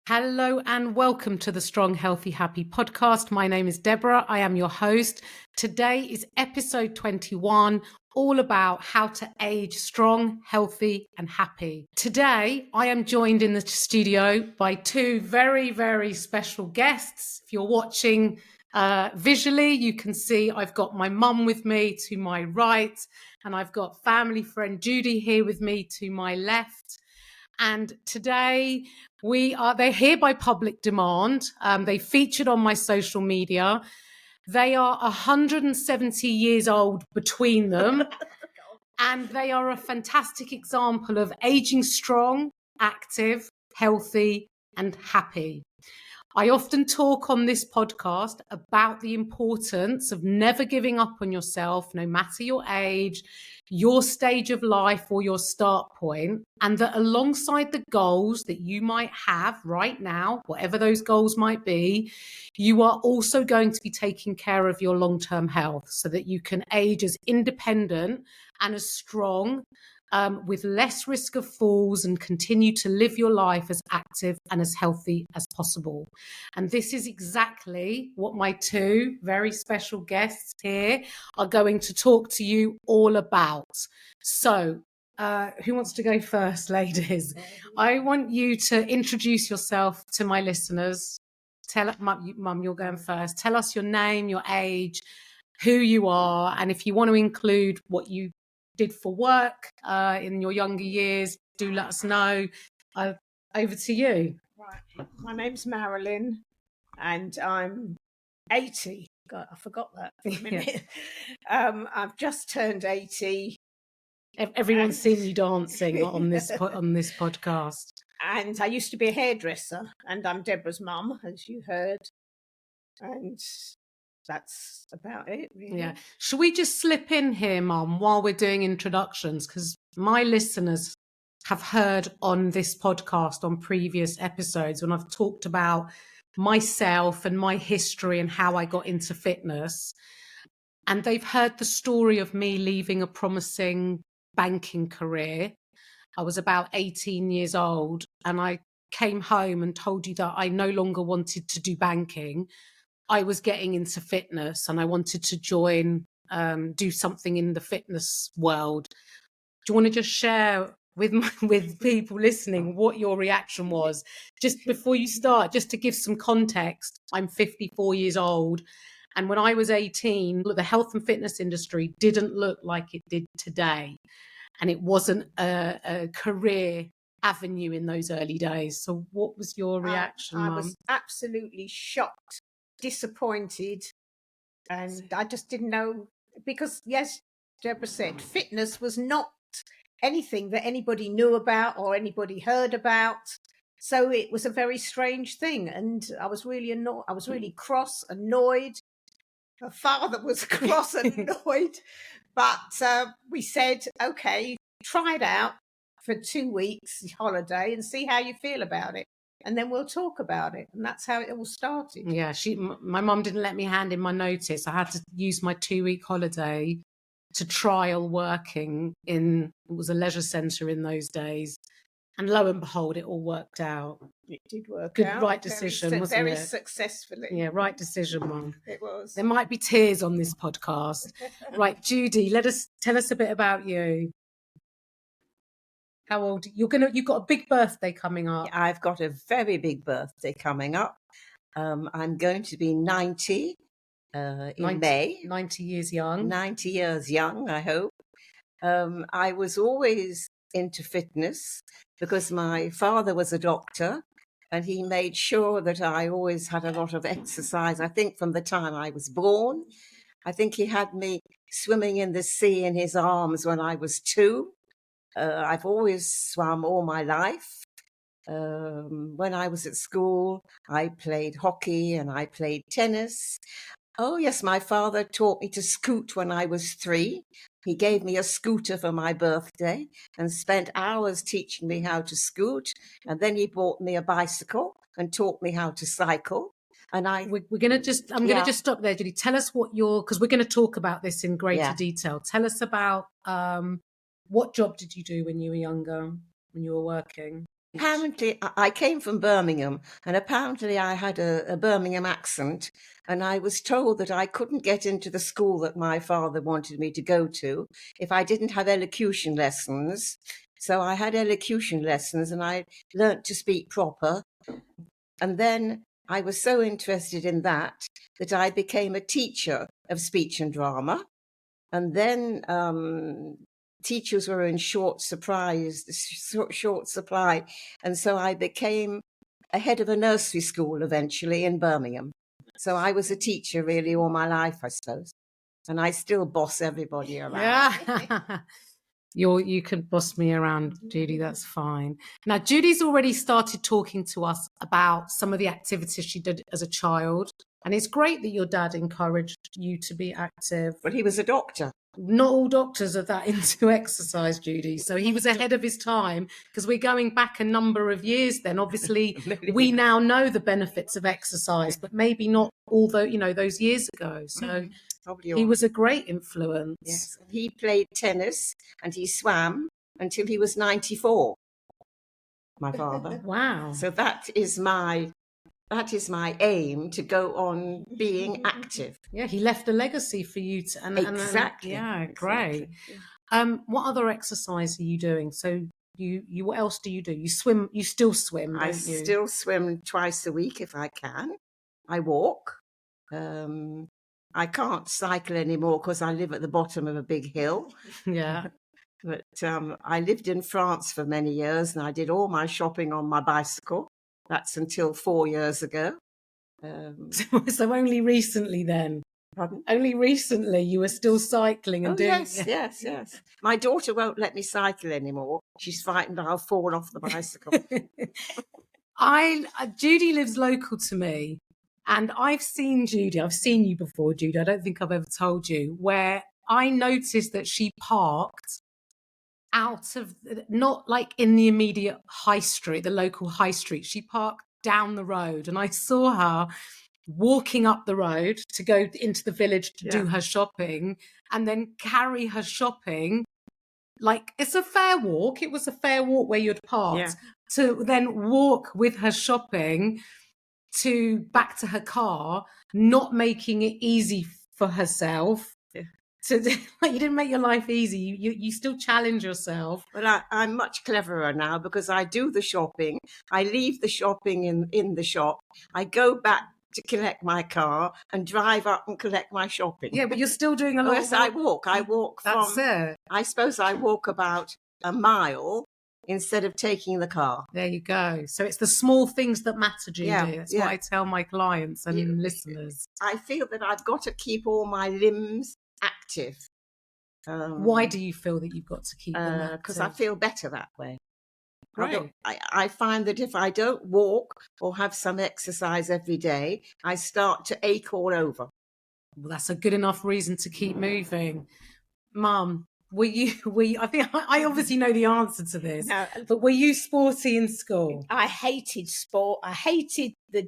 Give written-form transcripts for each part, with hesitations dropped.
Hello and welcome to the Strong, Healthy, Happy podcast. My name is Debra. I am your host. Today is episode 21, all about how to age strong, healthy, and happy. Today, I am joined in the studio by two very, very special guests. If you're watching visually, you can see I've got my mum with me to my right, and I've got family friend Judy here with me to my left. And today they're here by public demand. They featured on my social media. They are 170 years old between them. And they are a fantastic example of aging strong, active, healthy, and happy. I often talk on this podcast about the importance of never giving up on yourself, no matter your age, your stage of life, or your start point, and that alongside the goals that you might have right now, whatever those goals might be, you are also going to be taking care of your long-term health so that you can age as independent and as strong, with less risk of falls, and continue to live your life as active and as healthy as possible. And this is exactly what my two very special guests here are going to talk to you all about. So, who wants to go first, ladies? I want you to introduce yourself to my listeners. Tell Mum, you're going first. Tell us your name, your age, who you are, and if you want to include what you did for work in your younger years, do let us know. Over to you. Right. My name's Marilyn and I'm 80. God, I forgot that for a minute. I've just turned 80. Everyone's seen you dancing on this podcast. And I used to be a hairdresser, and I'm Debra's mum, as you heard. And that's about it, really. Yeah. Should we just slip in here, Mum, while we're doing introductions? Because my listeners have heard on this podcast, on previous episodes, when I've talked about myself and my history and how I got into fitness. And they've heard the story of me leaving a promising banking career. I was about 18 years old, and I came home and told you that I no longer wanted to do banking. I was getting into fitness and I wanted to do something in the fitness world. Do you want to just share with people listening what your reaction was just before you start, just to give some context? I'm 54 years old. And when I was 18, the health and fitness industry didn't look like it did today. And it wasn't a career avenue in those early days. So what was your reaction, Mum? I was absolutely shocked, disappointed, and I just didn't know, because, yes, Debra said, fitness was not anything that anybody knew about or anybody heard about. So it was a very strange thing, and I was really annoyed. I was really cross, annoyed. Her father was cross and annoyed. But we said, okay, try it out for 2 weeks holiday and see how you feel about it. And then we'll talk about it. And that's how it all started. Yeah, my mum didn't let me hand in my notice. I had to use my 2-week holiday to trial working it was a leisure centre in those days. And lo and behold, it all worked out. It did work Good, out. right decision, wasn't very it? Very successfully. Yeah, right decision, Mum. It was. There might be tears on this podcast. Right, Judy, tell us a bit about you. How old you've got a big birthday coming up. Yeah, I've got a very big birthday coming up. I'm going to be 90 in May. 90 years young. 90 years young, I hope. I was always into fitness because my father was a doctor and he made sure that I always had a lot of exercise. I think from the time I was born. I think he had me swimming in the sea in his arms when I was 2. I've always swum all my life. When I was at school, I played hockey and I played tennis. Oh, yes, my father taught me to scoot when I was 3. He gave me a scooter for my birthday and spent hours teaching me how to scoot. And then he bought me a bicycle and taught me how to cycle. And I'm going to just stop there, Judy. Tell us because we're going to talk about this in greater detail. Tell us about what job did you do when you were younger, when you were working? Apparently, I came from Birmingham, and apparently I had a Birmingham accent, and I was told that I couldn't get into the school that my father wanted me to go to if I didn't have elocution lessons. So I had elocution lessons, and I learnt to speak proper. And then I was so interested in that I became a teacher of speech and drama. And then teachers were in short supply, and so I became a head of a nursery school eventually in Birmingham. So I was a teacher really all my life, I suppose, and I still boss everybody around. Yeah. You can boss me around, Judy. That's fine. Now, Judy's already started talking to us about some of the activities she did as a child. And it's great that your dad encouraged you to be active. But he was a doctor. Not all doctors are that into exercise, Judy. So he was ahead of his time, because we're going back a number of years then. Obviously, we now know the benefits of exercise, but maybe not all those years ago. So he was a great influence. Yes. He played tennis and he swam until he was 94, my father. Wow. So that is my aim, to go on being active. Yeah, he left a legacy for you to, exactly. Yeah, great. Yeah. What other exercise are you doing? So you what else do? You swim, you still swim, don't you? I still swim twice a week if I can. I walk. I can't cycle anymore because I live at the bottom of a big hill. Yeah. But I lived in France for many years, and I did all my shopping on my bicycle. That's until 4 years ago. So only recently then? Pardon? Only recently you were still cycling and doing... Yes. My daughter won't let me cycle anymore. She's frightened I'll fall off the bicycle. Judy lives local to me, and I've seen Judy. I've seen you before, Judy. I don't think I've ever told you, where I noticed that she parked out of, not like in the immediate high street, the local high street. She parked down the road, and I saw her walking up the road to go into the village to do her shopping, and then carry her shopping. Like, it's a fair walk. It was a fair walk where you'd parked to then walk with her shopping to back to her car, not making it easy for herself. So you didn't make your life easy. You still challenge yourself. Well, I'm much cleverer now, because I do the shopping. I leave the shopping in the shop. I go back to collect my car and drive up and collect my shopping. Yeah, but you're still doing a lot. Yes, I walk. That's it. I suppose I walk about a mile instead of taking the car. There you go. So it's the small things that matter, Judy. That's what I tell my clients and listeners. I feel that I've got to keep all my limbs active. Why do you feel that you've got to keep them active? Because I feel better that way. Right. I find that if I don't walk or have some exercise every day, I start to ache all over. Well, that's a good enough reason to keep moving. Mum, I think I obviously know the answer to this, but were you sporty in school? I hated sport. I hated the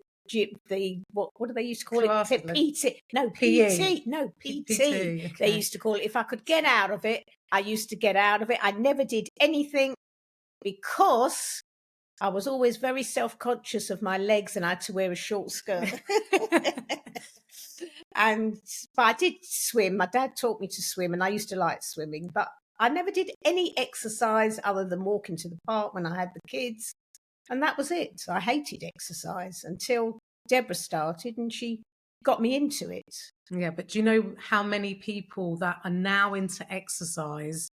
what do they used to call it? PT. No, PT. No, PT. Okay. They used to call it. If I could get out of it, I used to get out of it. I never did anything because I was always very self-conscious of my legs and I had to wear a short skirt. But I did swim. My dad taught me to swim and I used to like swimming, but I never did any exercise other than walking to the park when I had the kids. And that was it. I hated exercise until Debra started and she got me into it. Yeah, but do you know how many people that are now into exercise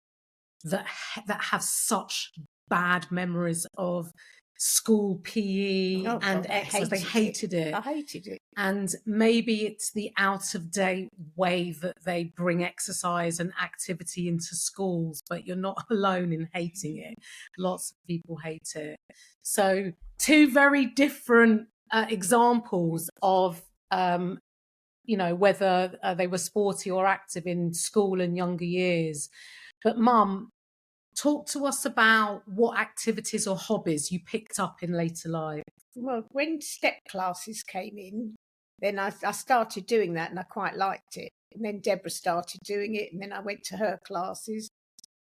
that have such bad memories of school PE and exercise? They hated it. I hated it. And maybe it's the out-of-date way that they bring exercise and activity into schools, but you're not alone in hating it. Lots of people hate it. So 2 very different examples of, whether they were sporty or active in school and younger years. But Mum, talk to us about what activities or hobbies you picked up in later life. Well, when step classes came in, then I started doing that and I quite liked it. And then Debra started doing it and then I went to her classes.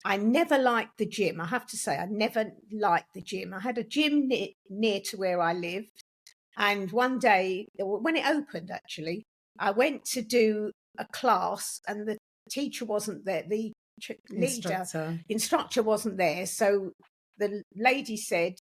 I never liked the gym. I have to say, I never liked the gym. I had a gym near to where I lived. And one day, when it opened, actually, I went to do a class and the teacher wasn't there. The instructor wasn't there. So the lady said,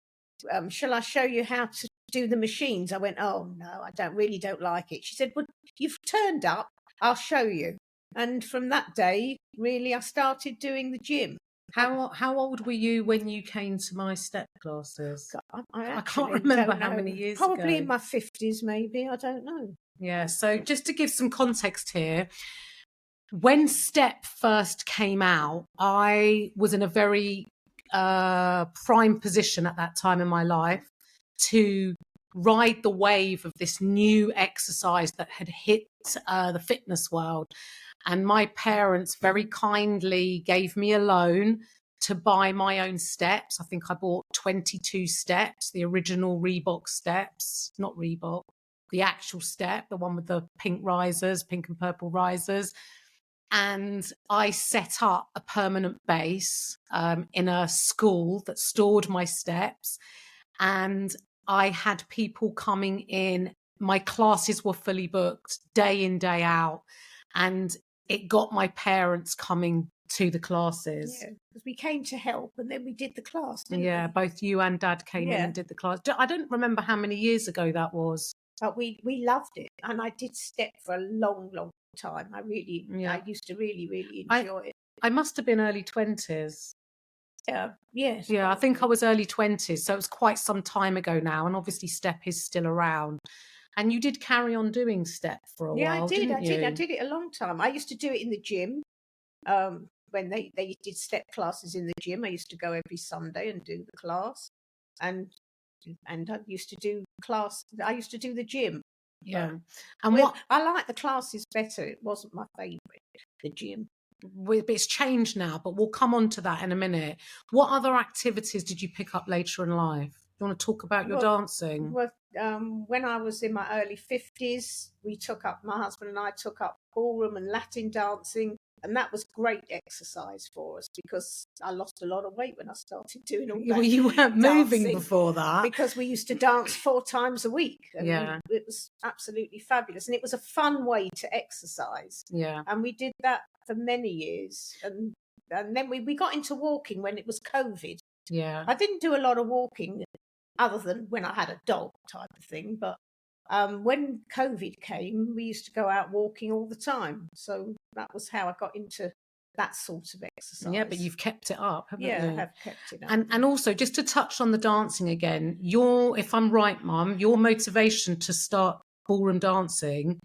shall I show you how to do the machines? I went, oh, no, I don't like it. She said, well, you've turned up. I'll show you. And from that day, really, I started doing the gym. How old were you when you came to my step classes? I can't remember how many years ago. Probably in my 50s, maybe. I don't know. Yeah. So just to give some context here, when step first came out, I was in a very prime position at that time in my life to ride the wave of this new exercise that had hit the fitness world. And my parents very kindly gave me a loan to buy my own steps. I think I bought 22 steps, the original Reebok steps, not Reebok, the actual step, the one with the pink risers, pink and purple risers. And I set up a permanent base in a school that stored my steps. And I had people coming in. My classes were fully booked day in, day out. And it got my parents coming to the classes. Yeah, because we came to help and then we did the class, didn't Yeah, we? both you and Dad came in and did the class. I don't remember how many years ago that was. But we loved it. And I did step for a long, long time. I used to really, really enjoy it. I must have been early 20s. Yes. Yeah, I think I was early 20s. So it was quite some time ago now. And obviously step is still around. And you did carry on doing step for a while, I did. didn't you? I did it a long time. I used to do it in the gym. When they did step classes in the gym, I used to go every Sunday and do the class. And I used to do class. I used to do the gym. Yeah. And I like the classes better. It wasn't my favourite, the gym. It's changed now, but we'll come on to that in a minute. What other activities did you pick up later in life? Do you want to talk about your dancing? Well, when I was in my early 50s, my husband and I took up ballroom and Latin dancing. And that was great exercise for us because I lost a lot of weight when I started doing all that. Well, you weren't moving before that. Because we used to dance 4 times a week. And it was absolutely fabulous. And it was a fun way to exercise. Yeah. And we did that for many years. And then we got into walking when it was COVID. Yeah. I didn't do a lot of walking other than when I had a dog type of thing. But when COVID came, we used to go out walking all the time. So that was how I got into that sort of exercise. Yeah, but you've kept it up, haven't you? Yeah, I have kept it up. And also, just to touch on the dancing again, if I'm right, Mum, your motivation to start ballroom dancing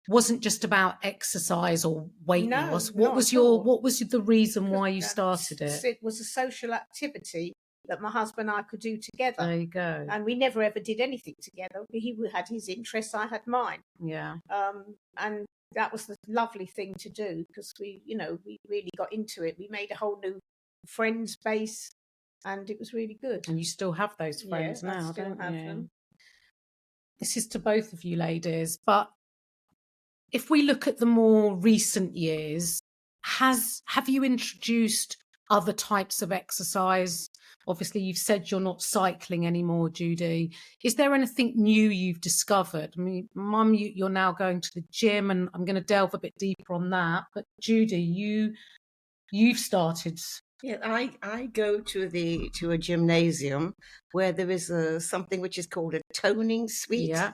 wasn't just about exercise or weight loss. What was the reason why you started it? It was a social activity that my husband and I could do together. There you go. And we never ever did anything together. He had his interests, I had mine. Yeah. And that was the lovely thing to do because we really got into it. We made a whole new friends base and it was really good. And you still have those friends now, don't you? Them. This is to both of you ladies, but if we look at the more recent years, have you introduced other types of exercise? Obviously, you've said you're not cycling anymore, Judy. Is there anything new you've discovered? I mean, Mum, you're now going to the gym, and I'm going to delve a bit deeper on that. But Judy, you've started. Yeah, I go to a gymnasium where there is something which is called a toning suite. Yeah.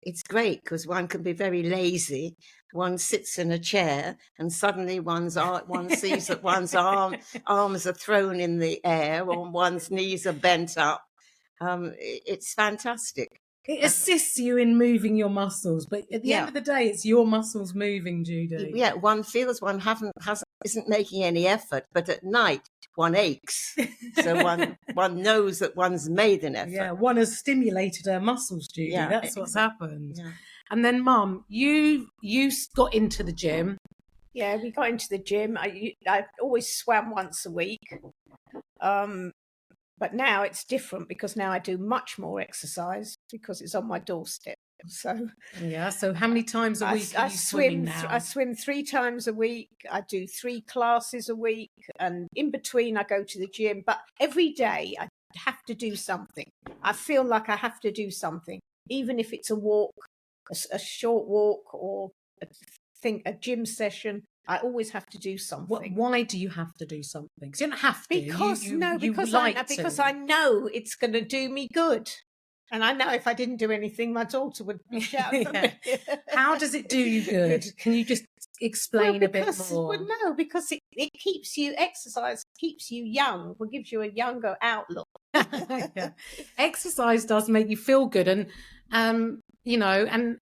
It's great because one can be very lazy. One sits in a chair and suddenly one sees that one's arms are thrown in the air or one's knees are bent up. It's fantastic. It assists you in moving your muscles, but at the end of the day, it's your muscles moving, Judy. Yeah, one feels one isn't making any effort, but at night one aches. So one knows that one's made an effort. Yeah, one has stimulated her muscles, Judy. Yeah, that's what's happened. Yeah. And then, Mum, you got into the gym. Yeah, we got into the gym. I always swam once a week. But now it's different because now I do much more exercise because it's on my doorstep. So Yeah. So how many times a week are you swimming now? I swim 3 times a week. I do 3 classes a week, and in between I go to the gym. But every day I have to do something. I feel like I have to do something, even if it's a walk, a short walk, or a gym session. I always have to do something. Why do you have to do something? Because you don't have to. Because I know it's going to do me good. And I know if I didn't do anything, my daughter would shout at me. How does it do you good? Can you just explain a bit more? Well, no, because it keeps you, exercise keeps you young, or gives you a younger outlook. Yeah. Exercise does make you feel good. And, and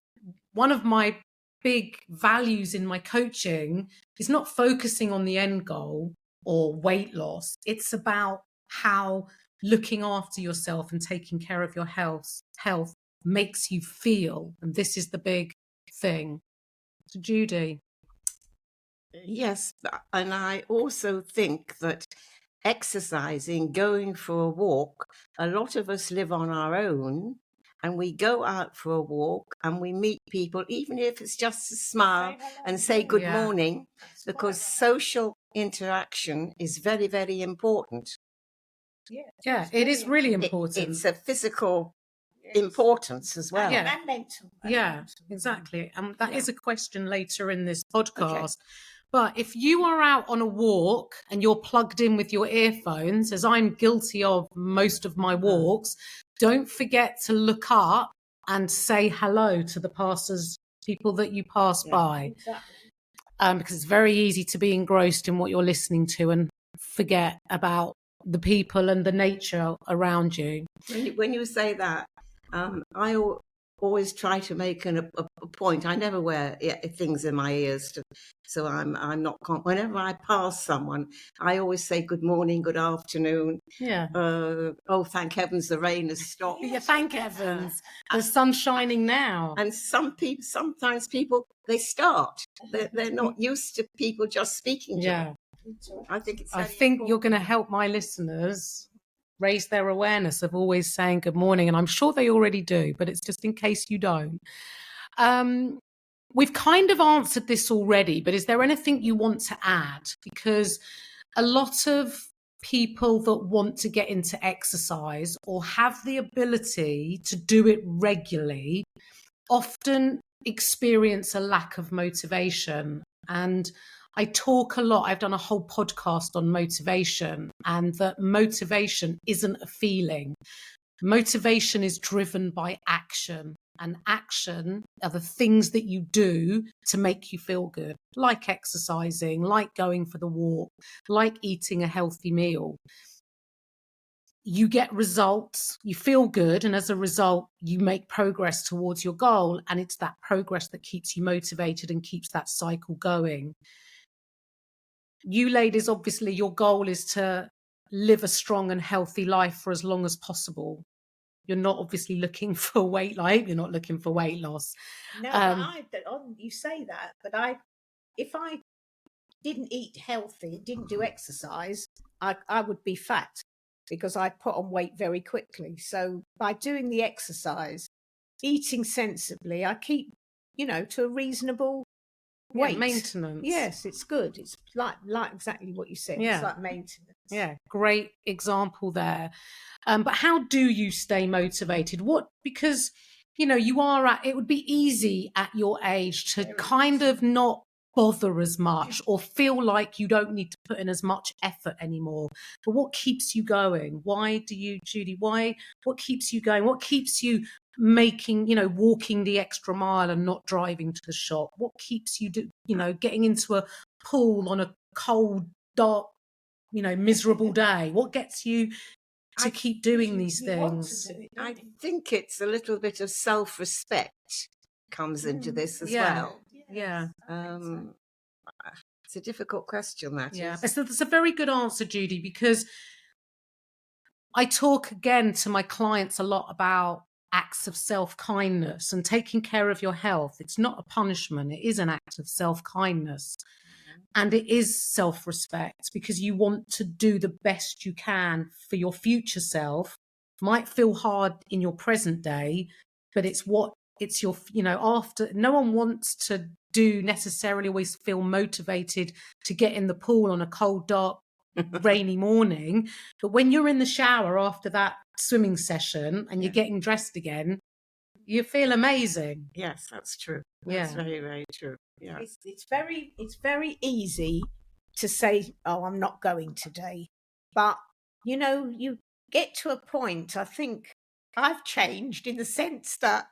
one of my big values in my coaching is not focusing on the end goal or weight loss. It's about how looking after yourself and taking care of your health makes you feel. And this is the big thing. So, Judy. Yes, and I also think that exercising, going for a walk, a lot of us live on our own, and we go out for a walk and we meet people, even if it's just to smile and say good morning, because social interaction is very, very important. Yeah, it is really important. It's a physical importance as well. And mental. Exactly. And that is a question later in this podcast. Okay. But if you are out on a walk and you're plugged in with your earphones, as I'm guilty of most of my walks, don't forget to look up and say hello to the people that you pass by. Exactly. Because it's very easy to be engrossed in what you're listening to and forget about the people and the nature around you. When you say that, I always try to make a point. I never wear things in my ears, so I'm not. Whenever I pass someone, I always say good morning, good afternoon. Yeah. Oh, thank heavens the rain has stopped. Yeah, thank heavens the sun's shining now. And sometimes people they start. They're not used to people just speaking to them. I think it's. I think you're going to help my listeners raise their awareness of always saying good morning. And I'm sure they already do, but it's just in case you don't. We've kind of answered this already, but is there anything you want to add? Because a lot of people that want to get into exercise or have the ability to do it regularly often experience a lack of motivation. And I talk a lot. I've done a whole podcast on motivation, and that motivation isn't a feeling. Motivation is driven by action, and action are the things that you do to make you feel good, like exercising, like going for the walk, like eating a healthy meal. You get results, you feel good, and as a result, you make progress towards your goal. And it's that progress that keeps you motivated and keeps that cycle going. You ladies, obviously, your goal is to live a strong and healthy life for as long as possible. You're not obviously looking for weight loss. You're not looking for weight loss. No, you say that, but if I didn't eat healthy, didn't do exercise, I would be fat because I put on weight very quickly. So by doing the exercise, eating sensibly, I keep, to a reasonable weight. Maintenance. Yes, it's good. It's like exactly what you said. Yeah. It's like maintenance. Yeah, great example there. But how do you stay motivated? Because, it would be easy at your age to kind of not bother as much or feel like you don't need to put in as much effort anymore. But what keeps you going? Why do you, Judy, what keeps you going? What keeps you walking the extra mile and not driving to the shop? What keeps you, getting into a pool on a cold, dark, miserable day? What gets you to keep doing these things? I think it's a little bit of self-respect comes into this as well. Yeah. It's a difficult question, that is. So that's a very good answer, Judy, because I talk again to my clients a lot about acts of self-kindness and taking care of your health. It's not a punishment. It is an act of self-kindness. And it is self-respect, because you want to do the best you can for your future self. Might feel hard in your present day, but it's what it's your, after, no one wants to do necessarily always feel motivated to get in the pool on a cold, dark, rainy morning. But when you're in the shower after that swimming session and you're getting dressed again, you feel amazing. Yes, that's true. That's very, very true. Yeah. It's very easy to say, oh, I'm not going today. But, you get to a point, I think I've changed in the sense that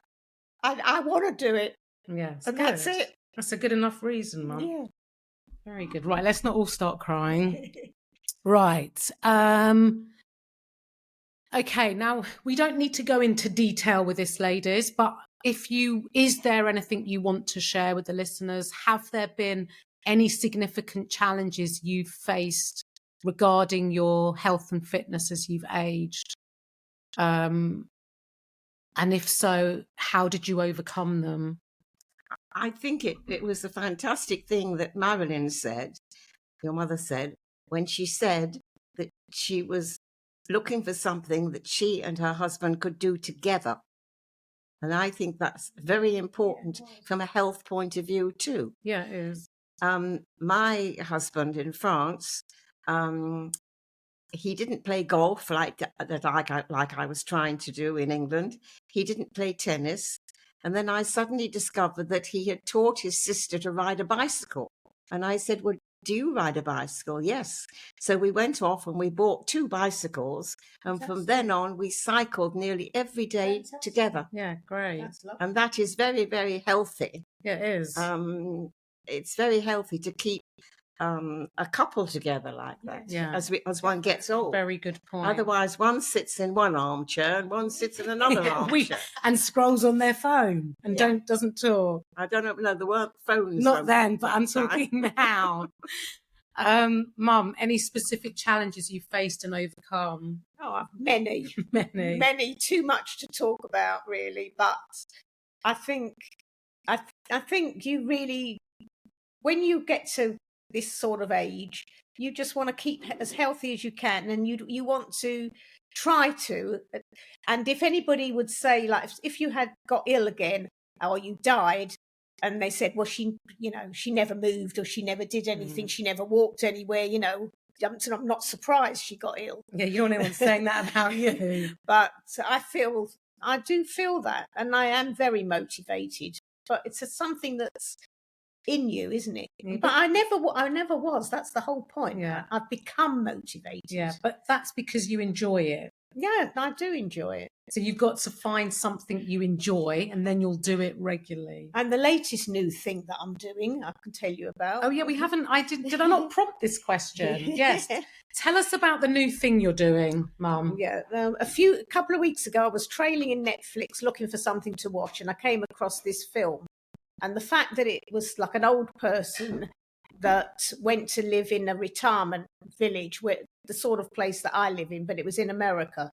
I want to do it. Yes. And that's it. That's a good enough reason, Mum. Yeah. Very good. Right, let's not all start crying. Right. Okay, now we don't need to go into detail with this, ladies, but is there anything you want to share with the listeners? Have there been any significant challenges you've faced regarding your health and fitness as you've aged? And if so, how did you overcome them? I think it was a fantastic thing that Marilyn said, your mother said, when she said that she was looking for something that she and her husband could do together. And I think that's very important from a health point of view too. Yeah, it is. My husband in France, he didn't play golf like I was trying to do in England. He didn't play tennis. And then I suddenly discovered that he had taught his sister to ride a bicycle. And I said, well, do you ride a bicycle? Yes. So we went off and we bought 2 bicycles. And from then on, we cycled nearly every day together. Yeah, great. And that is very, very healthy. Yeah, it is. It's very healthy to keep a couple together like that as one gets old. Very good point. Otherwise, one sits in one armchair and one sits in another armchair. And scrolls on their phone and doesn't talk. I don't know. No, there weren't phones. Not then, but I'm talking now. Mum, any specific challenges you faced and overcome? Oh, many. Many. Too much to talk about, really. But I think you really, when you get to this sort of age, you just want to keep as healthy as you can, and you want to try to. And if anybody would say, like, if you had got ill again or you died, and they said, well, she never moved or she never did anything, she never walked anywhere, I'm not surprised she got ill. Yeah, you don't know anyone's saying that about you. But I do feel that, and I am very motivated. But it's something that's in you, isn't it? Yeah, but I never was. That's the whole point. Yeah. I've become motivated. Yeah, but that's because you enjoy it. Yeah, I do enjoy it. So you've got to find something you enjoy, and then you'll do it regularly. And the latest new thing that I'm doing, I can tell you about. Oh yeah, we haven't. Did I not prompt this question? Yes. Tell us about the new thing you're doing, Mum. Yeah, a couple of weeks ago, I was trailing in Netflix looking for something to watch, and I came across this film. And the fact that it was like an old person that went to live in a retirement village, where the sort of place that I live in, but it was in America.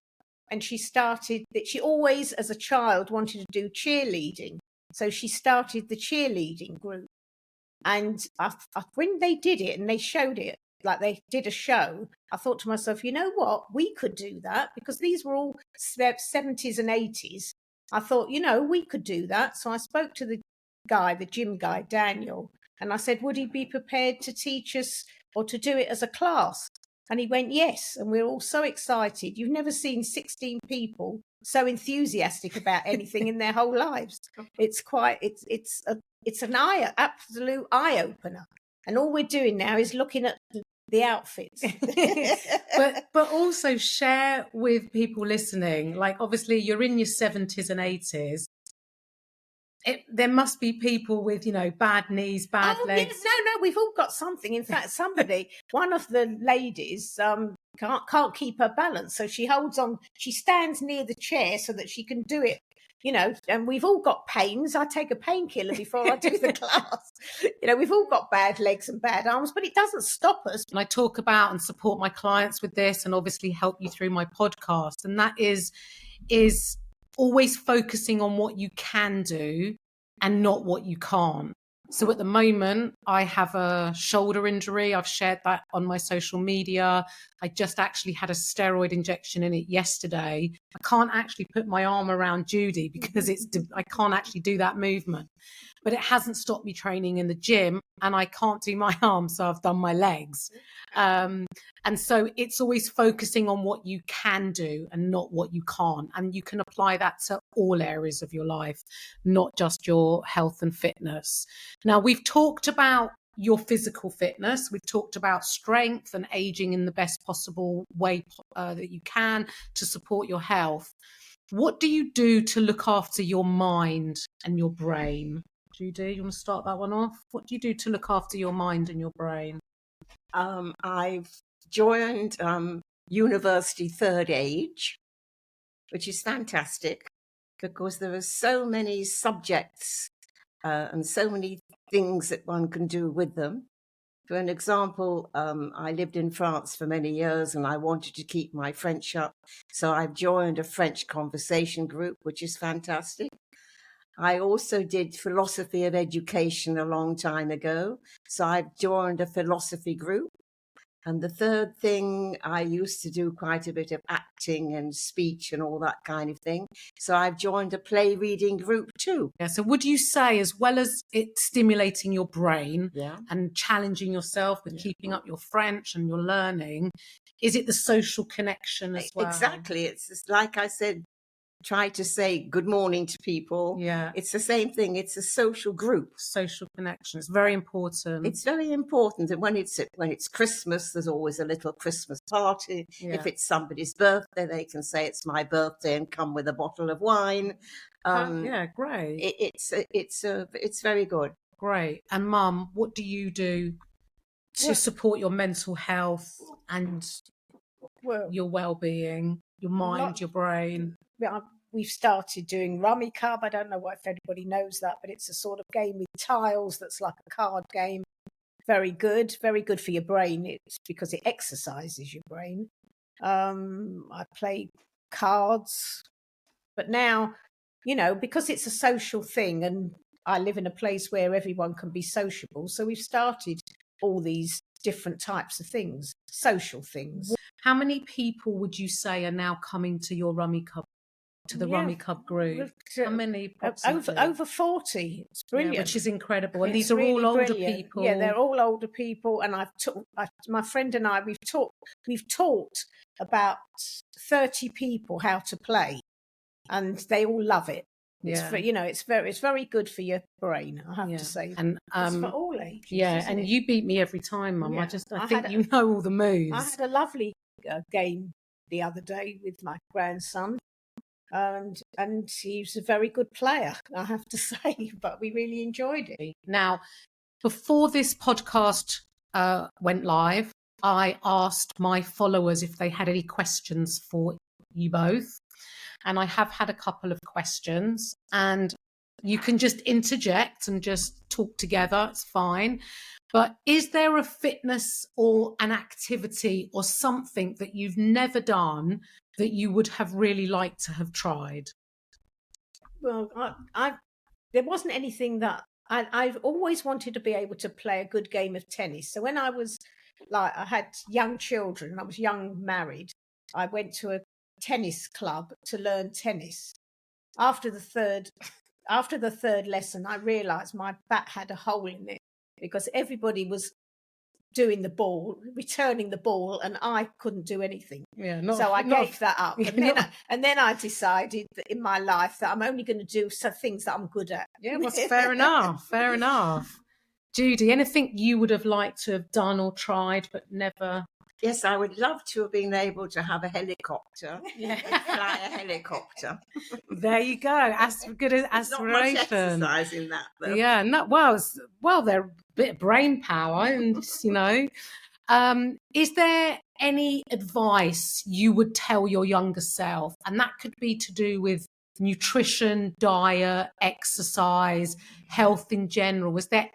And she always, as a child, wanted to do cheerleading. So she started the cheerleading group. And when they did it and they showed it, like they did a show, I thought to myself, you know what, we could do that, because these were all 70s and 80s. I thought, we could do that. So I spoke to the gym guy, Daniel, and I said, would he be prepared to teach us or to do it as a class? And he went, yes. And we're all so excited. You've never seen 16 people so enthusiastic about anything in their whole lives. It's an absolute eye opener. And all we're doing now is looking at the outfits. but also share with people listening, like, obviously you're in your 70s and 80s. There must be people with, bad knees, bad legs. Yes, no, we've all got something. In fact, one of the ladies can't keep her balance, so she holds on. She stands near the chair so that she can do it. And we've all got pains. I take a painkiller before I do the class. We've all got bad legs and bad arms, but it doesn't stop us. And I talk about and support my clients with this, and obviously help you through my podcast. And that is always focusing on what you can do and not what you can't. So at the moment, I have a shoulder injury. I've shared that on my social media. I just actually had a steroid injection in it yesterday. I can't actually put my arm around Judy because I can't actually do that movement. But it hasn't stopped me training in the gym, and I can't do my arms, so I've done my legs. And so it's always focusing on what you can do and not what you can't. And you can apply that to all areas of your life, not just your health and fitness. Now, we've talked about your physical fitness. We've talked about strength and aging in the best possible way that you can to support your health. What do you do to look after your mind and your brain? Judy, you want to start that one off? What do you do to look after your mind and your brain? I've joined university third age, which is fantastic because there are so many subjects and so many things that one can do with them. For an example, I lived in France for many years and I wanted to keep my French up. So I've joined a French conversation group, which is fantastic. I also did philosophy of education a long time ago. So I've joined a philosophy group. And the third thing, I used to do quite a bit of acting and speech and all that kind of thing. So I've joined a play reading group too. Yeah. So would you say, as well as it stimulating your brain Yeah. and challenging yourself with keeping up your French and your learning, is it the social connection as well? Exactly. It's just, like I said, try to say good morning to people. Yeah. It's the same thing. It's a social group. Social connection. It's very important. It's very important. And when it's Christmas, there's always a little Christmas party. Yeah. If it's somebody's birthday, they can say it's my birthday and come with a bottle of wine. Yeah, great. It's very good. Great. And Mum, what do you do to support your mental health and your well-being, your mind, your brain? We've started doing Rummy Cub. I don't know if anybody knows that, but it's a sort of game with tiles that's like a card game. Very good for your brain. It's because it exercises your brain. I play cards, but now, because it's a social thing and I live in a place where everyone can be sociable. So we've started all these different types of things, social things. How many people would you say are now coming to your Rummy Cub? To the Rummy Cub group? How many? Over 40. It's brilliant. Yeah, which is incredible. And It's these are really all older brilliant. people. Yeah, they're all older people. And my friend and I, we've taught about 30 people how to play, and they all love it. It's it's very good for your brain, I have to say. And it's for all ages. Yeah, and you beat me every time, Mum. Yeah. I think you know all the moves. I had a lovely game the other day with my grandson. And he was a very good player, I have to say, but we really enjoyed it. Now, before this podcast went live, I asked my followers if they had any questions for you both. And I have had a couple of questions, and you can just interject and just talk together. It's fine. But is there a fitness or an activity or something that you've never done that you would have really liked to have tried? Well, there wasn't anything that I've always wanted to be able to play a good game of tennis. So when I had young children, I was young married, I went to a tennis club to learn tennis. After the third lesson, I realized my bat had a hole in it because everybody was doing the ball, returning the ball, and I couldn't do anything. So I gave that up. And then I decided that in my life that I'm only going to do some things that I'm good at. Yeah, well, fair enough. Fair enough. Judy, anything you would have liked to have done or tried but never? Yes, I would love to have been able to have a helicopter. Fly a helicopter. There you go. As good as aspiration. Not much exercise in that, though. Yeah, they're a bit of brain power, and is there any advice you would tell your younger self? And that could be to do with nutrition, diet, exercise, health in general. Is there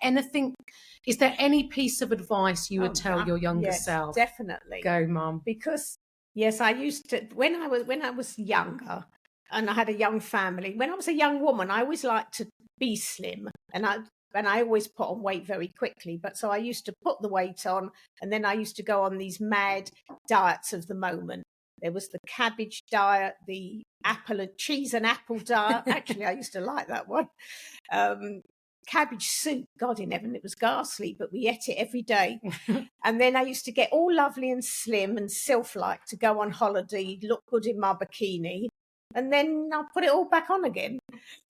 any piece of advice you would tell your younger self? Definitely. Go, Mum. Because yes, I used to when I was younger and I had a young family. When I was a young woman, I always liked to be slim, and and I always put on weight very quickly. But so I used to put the weight on, and then I used to go on these mad diets of the moment. There was the cabbage diet, the apple and cheese and apple diet. Actually, I used to like that one. Cabbage soup, God in heaven, it was ghastly, but we ate it every day. And then I used to get all lovely and slim and sylph-like to go on holiday, look good in my bikini, and then I put it all back on again.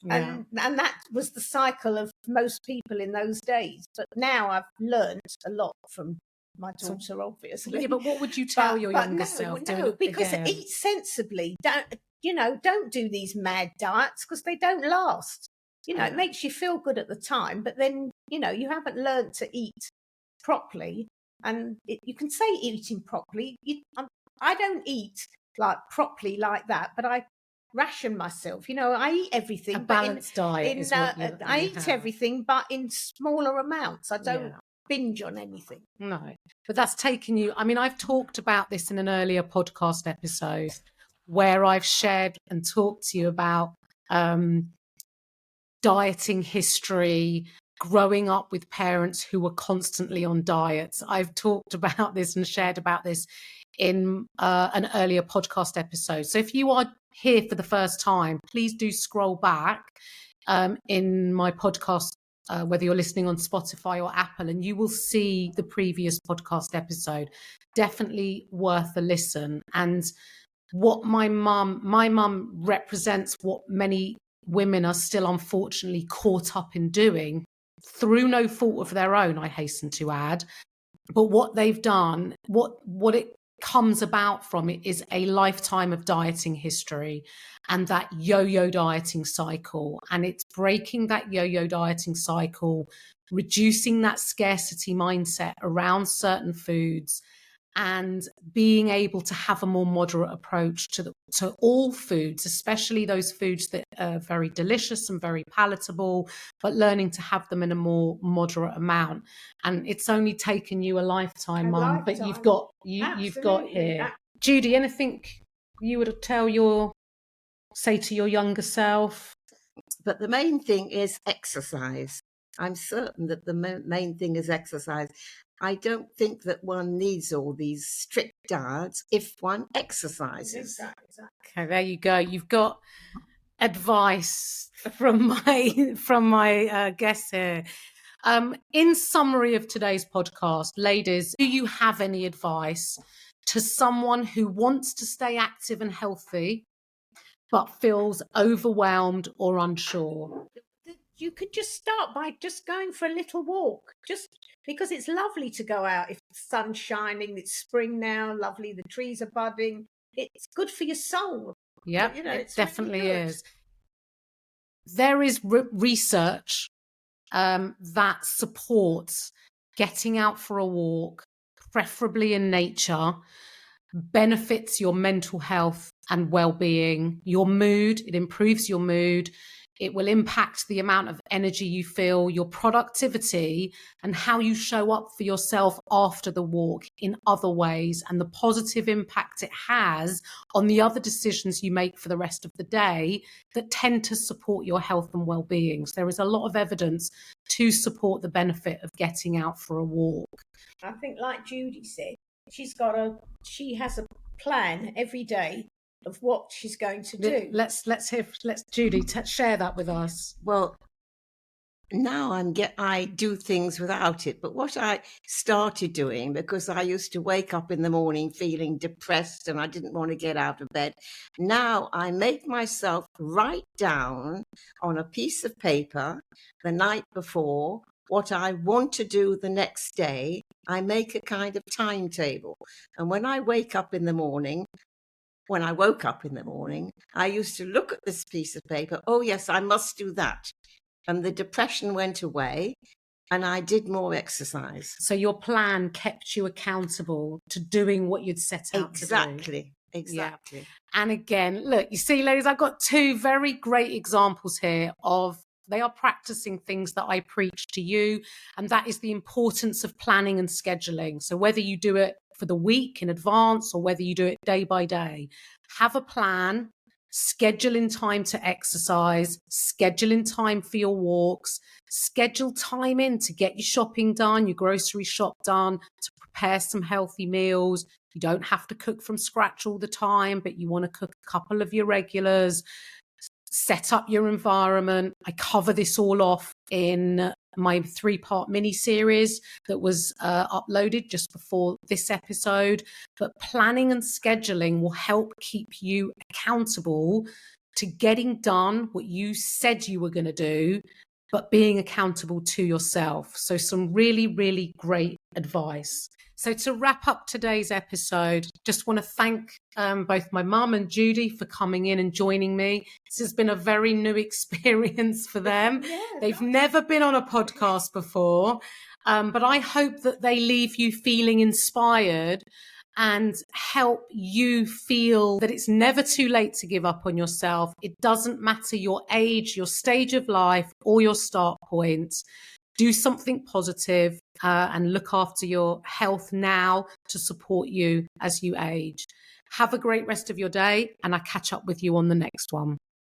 Yeah. And that was the cycle of most people in those days. But now I've learned a lot from my daughter, obviously. Yeah, but what would you tell your younger self? No, because again? eat sensibly. Don't do these mad diets because they don't last. It makes you feel good at the time, but then, you haven't learned to eat properly. And you can say eating properly. I don't eat like properly like that, but I ration myself. I eat everything. A balanced diet is what I eat everything, but in smaller amounts. I don't binge on anything. No, but that's taken you. I mean, I've talked about this in an earlier podcast episode where I've shared and talked to you about dieting history, growing up with parents who were constantly on diets. I've talked about this and shared about this in an earlier podcast episode. So if you are here for the first time, please do scroll back in my podcast, whether you're listening on Spotify or Apple, and you will see the previous podcast episode. Definitely worth a listen. And what my mum represents what many women are still unfortunately caught up in doing through no fault of their own, I hasten to add. But what they've done, what it comes about from it is a lifetime of dieting history and that yo-yo dieting cycle. And it's breaking that yo-yo dieting cycle, reducing that scarcity mindset around certain foods, and being able to have a more moderate approach to all foods, especially those foods that are very delicious and very palatable, but learning to have them in a more moderate amount. And it's only taken you a lifetime, Mum, but you've got here. Judy, anything you would say to your younger self? But the main thing is exercise. I'm certain that the main thing is exercise. I don't think that one needs all these strict diets if one exercises. Exactly. Okay, there you go. You've got advice from my guests here. In summary of today's podcast, ladies, do you have any advice to someone who wants to stay active and healthy but feels overwhelmed or unsure? You could just start by just going for a little walk, just because it's lovely to go out if the sun's shining. It's spring now, lovely, the trees are budding. It's good for your soul. Yeah, it definitely really is. There is research that supports getting out for a walk, preferably in nature, benefits your mental health and well-being, your mood. It improves your mood. It will impact the amount of energy you feel, your productivity, and how you show up for yourself after the walk in other ways, and the positive impact it has on the other decisions you make for the rest of the day that tend to support your health and well-being. So there is a lot of evidence to support the benefit of getting out for a walk. I think, like Judy said, she has a plan every day of what she's going to do. Let's Judy share that with us. Well, now I do things without it, but what I started doing, because I used to wake up in the morning feeling depressed and I didn't want to get out of bed. Now I make myself write down on a piece of paper the night before what I want to do the next day. I make a kind of timetable, and when I woke up in the morning, I used to look at this piece of paper. Oh, yes, I must do that. And the depression went away and I did more exercise. So your plan kept you accountable to doing what you'd set out to do. Exactly. Yeah. And again, look, you see, ladies, I've got two very great examples here of they are practicing things that I preach to you, and that is the importance of planning and scheduling. So whether you do it for the week in advance or whether you do it day by day, have a plan, scheduling time to exercise, scheduling time for your walks, schedule time in to get your shopping done, your grocery shop done, to prepare some healthy meals. You don't have to cook from scratch all the time, but you want to cook a couple of your regulars. Set up your environment. I cover this all off in my 3-part mini series that was uploaded just before this episode. But planning and scheduling will help keep you accountable to getting done what you said you were going to do, but being accountable to yourself. So some really, really great advice. So to wrap up today's episode, just want to thank both my mum and Judy for coming in and joining me. This has been a very new experience for them. They've never been on a podcast before, but I hope that they leave you feeling inspired and help you feel that it's never too late to give up on yourself. It doesn't matter your age, your stage of life, or your start point. Do something positive and look after your health now to support you as you age. Have a great rest of your day, and I'll catch up with you on the next one.